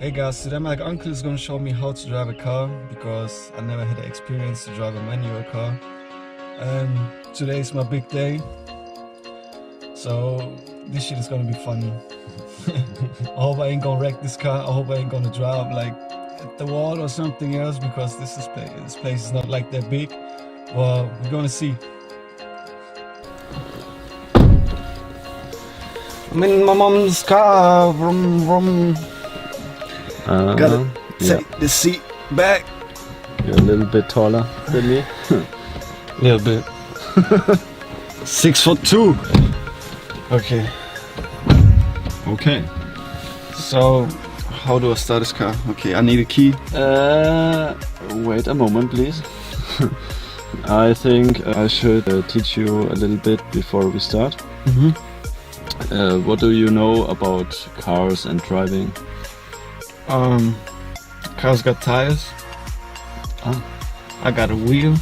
Hey guys, today my uncle is going to show me how to drive a car because I never had the experience to drive a manual car. Today is my big day, so this shit is going to be funny. I hope I ain't going to wreck this car. I hope I ain't going to drive like at the wall or something else because this place is not like that big. Well, we're going to see. I'm in my mom's car. Vroom, vroom. Gotta take the seat back. You're a little bit taller than me. Little bit. 6'2". Okay. Okay. So, how do I start this car? Okay, I need a key. Wait a moment, please. I think I should teach you a little bit before we start. What do you know about cars and driving? Car's got tires. I got a wheel.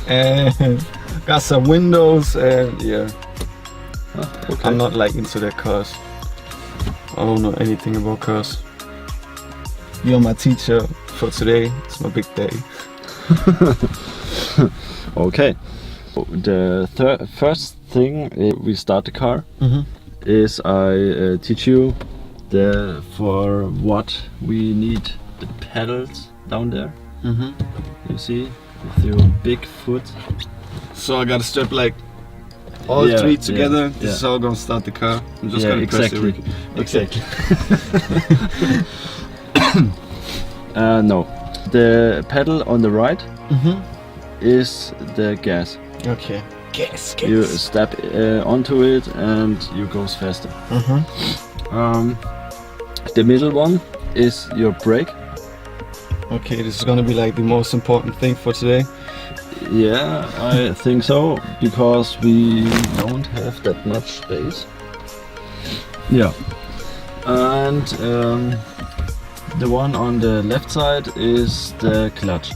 And got some windows and yeah. Okay. I'm not like into their cars. I don't know anything about cars. You're my teacher for today. It's my big day. Okay. The first thing we start the car is I teach you for what we need the pedals down there. You see, with your big foot. So I gotta strap like all three together. This is how I'm gonna start the car. I'm just gonna press it. Exactly. No, the pedal on the right is the gas. Okay. Gas. You step onto it and you goes faster. The middle one is your brake. Okay, this is gonna be like the most important thing for today. Yeah, I think so, because we don't have that much space. Yeah. And the one on the left side is the clutch.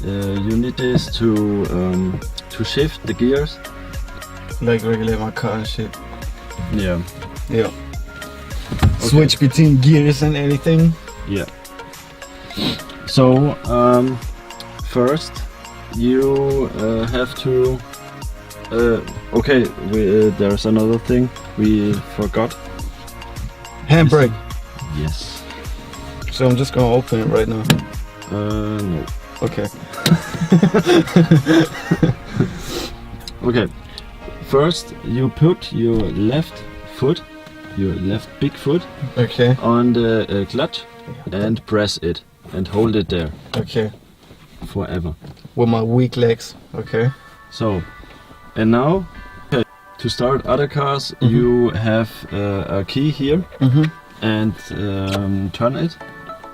You need this to shift the gears. Like regulate my car and shit. Yeah. Yeah. Okay. Switch between gears and anything. Yeah. So first you have to. Okay, there's another thing we forgot. Handbrake. Yes. So I'm just gonna open it right now. No. Okay. Okay. First, you put your left foot, your left big foot, on the clutch and press it and hold it there. Okay. Forever. With my weak legs. Okay. So, and now, to start other cars, you have a key here and turn it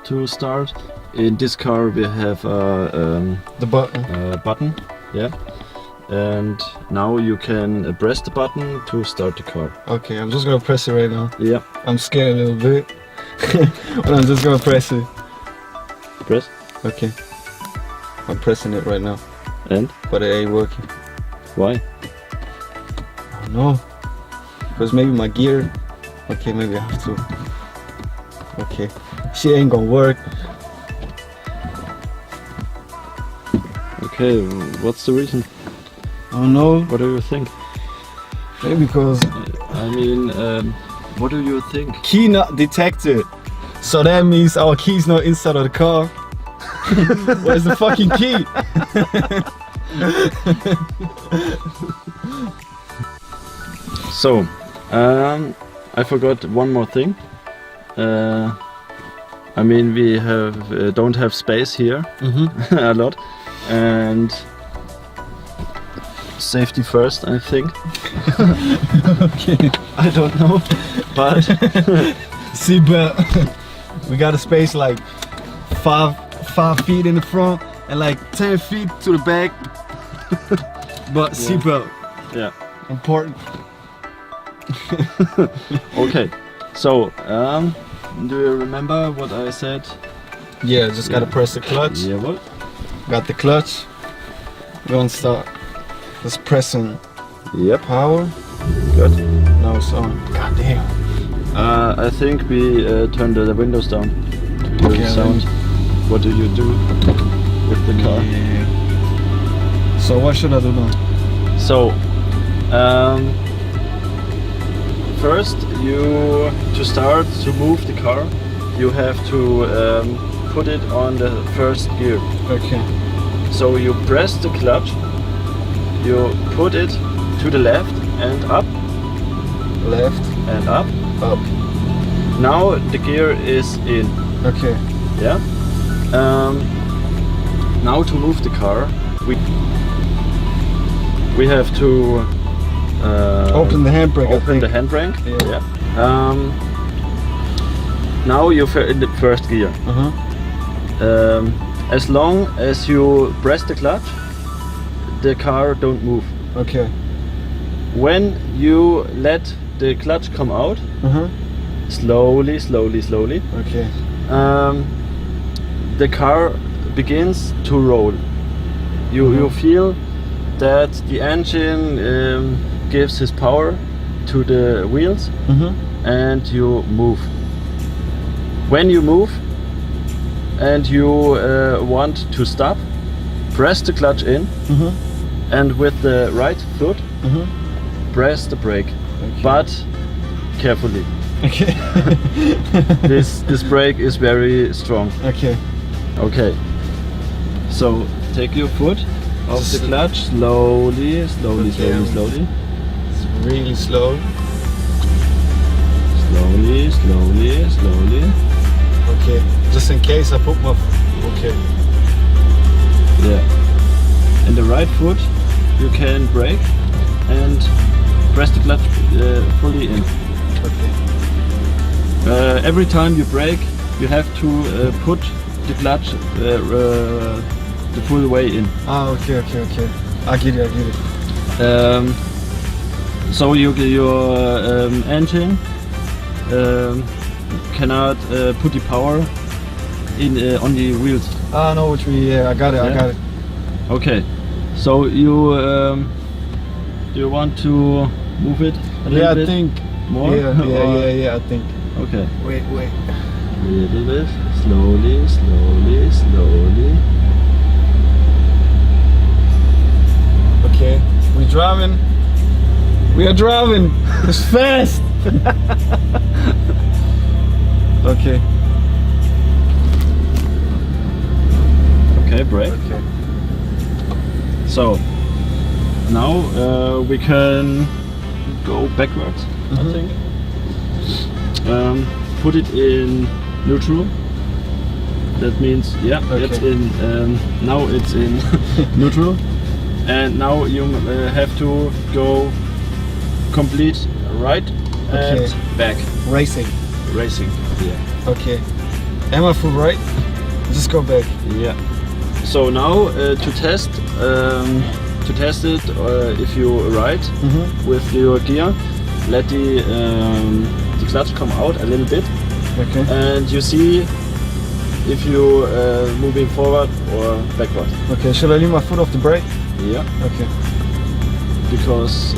to start. In this car we have the button. Button, yeah. And now you can press the button to start the car. Okay, I'm just gonna press it right now. Yeah. I'm scared a little bit, but I'm just gonna press it. Press. Okay. I'm pressing it right now. And? But it ain't working. Why? I don't know. Because maybe my gear. Okay, maybe I have to. Okay. Shit ain't gonna work. Okay, what's the reason? I don't know. What do you think? Maybe because I mean, what do you think? Key not detected. So that means our key's not inside of the car. Where's the fucking key? So, I forgot one more thing. I mean, we have don't have space here a lot, and safety first, I think. Okay. I don't know, but seatbelt. We got a space like 5 feet in the front and like 10 feet to the back. But seatbelt. Yeah. Important. Okay. So, do you remember what I said? Yeah, just gotta press the clutch. Yeah, what? Got the clutch. We're gonna start. Just pressing Yep. power. Good. Now it's on. God damn. I think we turn the windows down to hear the sound. What do you do with the car? Yeah. So what should I do now? So, first to start to move the car, you have to put it on the first gear. Okay. So you press the clutch, you put it to the left and up. Left and up. Up. Now the gear is in. Okay. Yeah. Now to move the car, we have to open the handbrake. Open the handbrake. Yeah. Now you're in the first gear. As long as you press the clutch, the car don't move. Okay. When you let the clutch come out, slowly, slowly, slowly, okay, the car begins to roll. You feel that the engine gives his power to the wheels, and you move. When you move and you want to stop, press the clutch in, and with the right foot press the brake, but carefully. Okay. This brake is very strong. Okay. Okay. So take your foot off the clutch, slowly, slowly, slowly, slowly. It's really slow. Slowly, slowly, slowly. Okay. Just in case I put my. Okay. Yeah. And the right foot, you can brake and press the clutch fully in. Okay. Every time you brake, you have to put the clutch the full way in. Ah, okay, okay, okay. I get it, I get it. So your engine cannot put the power in on the wheels. Ah, I know what you mean. Yeah, I got it, I got it. Okay. So you want to move it a little bit? I think more. Yeah, I think. Okay. Wait. A little bit. Slowly, slowly, slowly. Okay. We're driving. We are driving. It's fast. Okay. Okay, brake. Okay. So now we can go backwards, I think. Put it in neutral. That means it's in. Now it's in neutral, and now you have to go complete right and back. Racing. Yeah. Okay. Am I full right? Just go back. Yeah. So now to test it, if you ride with your gear, let the clutch come out a little bit, and you see if you moving forward or backward. Okay. Should I leave my foot off the brake? Yeah. Okay. Because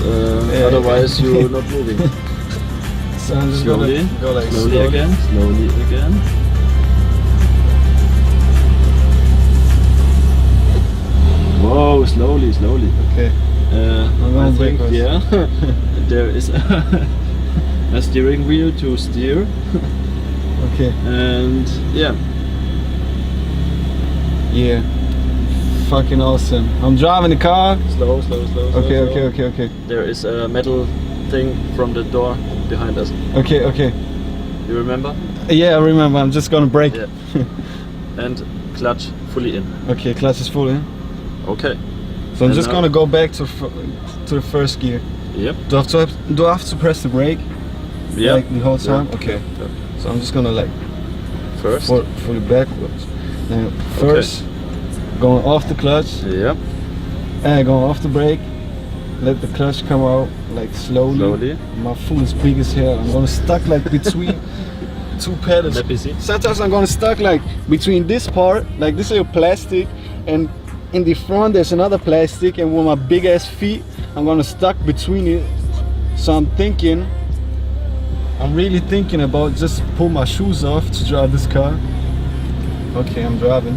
otherwise you're not moving. So I'm just slowly, gonna go like slowly again, slowly again. Whoa, slowly, slowly. Okay. I think, there is a steering wheel to steer. Okay. And yeah. Fucking awesome. I'm driving the car. Slow. Okay. There is a metal thing from the door behind us. Okay. You remember? Yeah, I remember. I'm just gonna brake. Yeah. And clutch fully in. Okay, clutch is full in. Okay. So I'm just gonna go back to the first gear. Yep. Do I have to press the brake? Yeah. Like the whole time? Yeah. Okay. So I'm just gonna like first fully backwards. Now first going off the clutch. Yep. And going off the brake. Let the clutch come out like slowly. My foot is big as hell. I'm gonna stuck like between two pedals. Let me see. Sometimes I'm gonna stuck like between this part, like this is a plastic, and in the front there's another plastic, and with my big ass feet I'm gonna stuck between it. So I'm thinking I'm really thinking about just pull my shoes off to drive this car. Okay, I'm driving.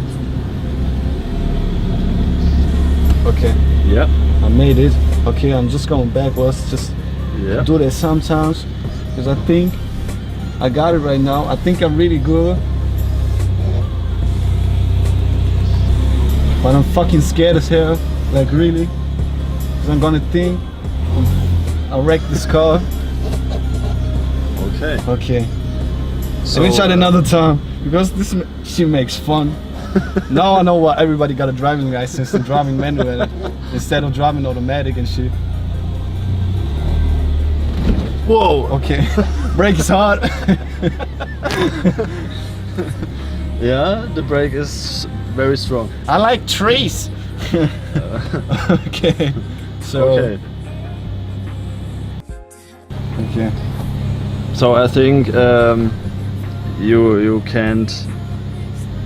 Okay. Yeah. I made it. Okay, I'm just going backwards. Just Yeah. do that sometimes because I think I got it right now. I think I'm really good. But I'm fucking scared as hell. Like really. Because I'm gonna think I'll wreck this car. Okay. Okay. So Let me try it another time because this shit makes fun. Now I know why everybody got a driving license and driving manual instead of driving automatic and shit. Whoa. Okay. Brake is hard. Yeah, the brake is very strong. I like trees. Okay. So. Okay. Okay. So I think you can't.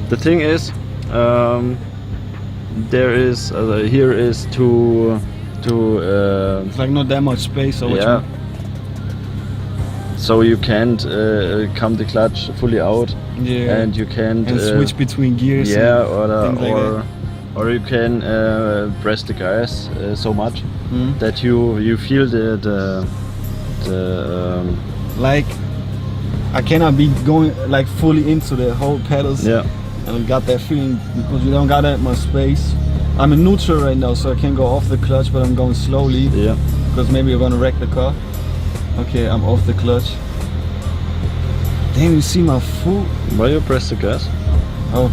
The thing is, there is here is to It's like not that much space. Or what yeah. So you can't come the clutch fully out, Yeah. and you can't And switch between gears. yeah, and things like or you can press the gas so much Mm. that you feel the like I cannot be going like fully into the whole pedals. yeah. And I got that feeling because we don't got that much space. I'm in neutral right now, so I can't go off the clutch, but I'm going slowly Yeah. because maybe we're gonna wreck the car. Okay, I'm off the clutch. Damn, you see my foot? Why you press the gas? Oh.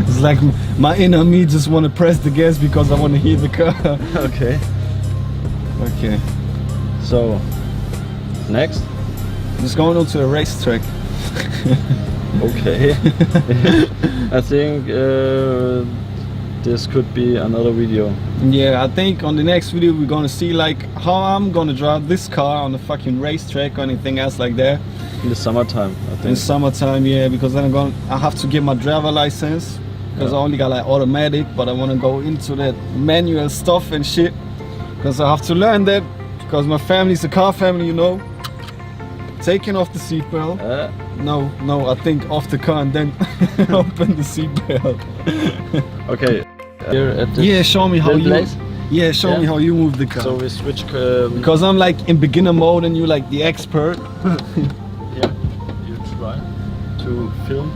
It's like my inner me just want to press the gas because I want to hear the car. Okay. Okay. So next. Just going on to a racetrack. Okay. I think this could be another video. Yeah, I think on the next video we're gonna see like how I'm gonna drive this car on the fucking racetrack or anything else like that. In the summertime, I In think. summertime, yeah, because then I have to get my driver license because Yeah. I only got like automatic, but I want to go into that manual stuff and shit because I have to learn that because my family's a car family, you know. Taking off the seatbelt. No, I think off the car and then open the seatbelt. Okay. Here at the Yeah, show me how little you. place. Yeah, show me Yeah. how you move the car. So we switch. Because I'm like in beginner mode and you like the expert. Yeah. You try to film.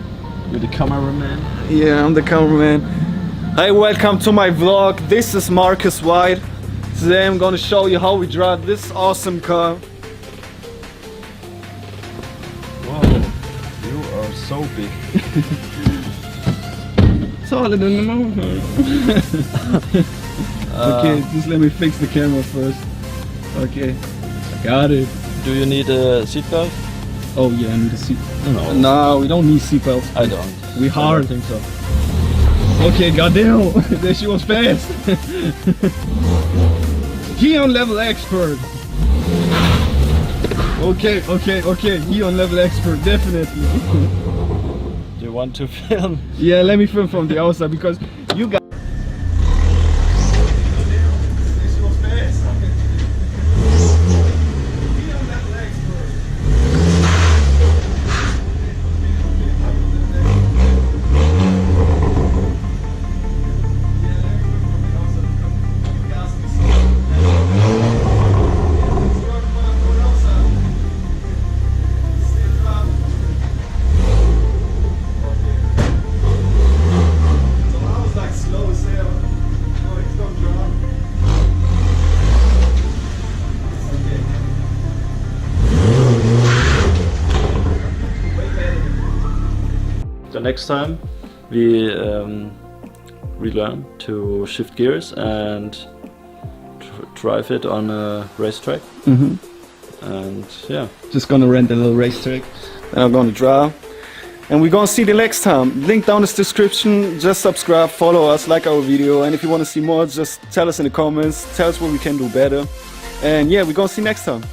You're the cameraman. Yeah, I'm the cameraman. Hi, welcome to my vlog. This is Markus Weid. Today I'm gonna show you how we drive this awesome car. Whoa. You are so big. Taller than the motor. Okay, just let me fix the camera first. Okay, I got it. Do you need a seatbelt? Oh yeah, I need a seat. No. No, we don't need seatbelts. I don't. We I hard. don't think so. Okay, goddamn, that she was fast. He on level expert. Okay, he on level expert, definitely. Do you want to film? Yeah, let me film from the outside because you got. The next time we learn to shift gears and drive it on a racetrack. And yeah, Just gonna rent a little racetrack. And I'm gonna drive. And we're gonna see the next time. Link down in the description. Just subscribe, follow us, like our video. And if you wanna see more, just tell us in the comments. Tell us what we can do better. And yeah, we're gonna see next time.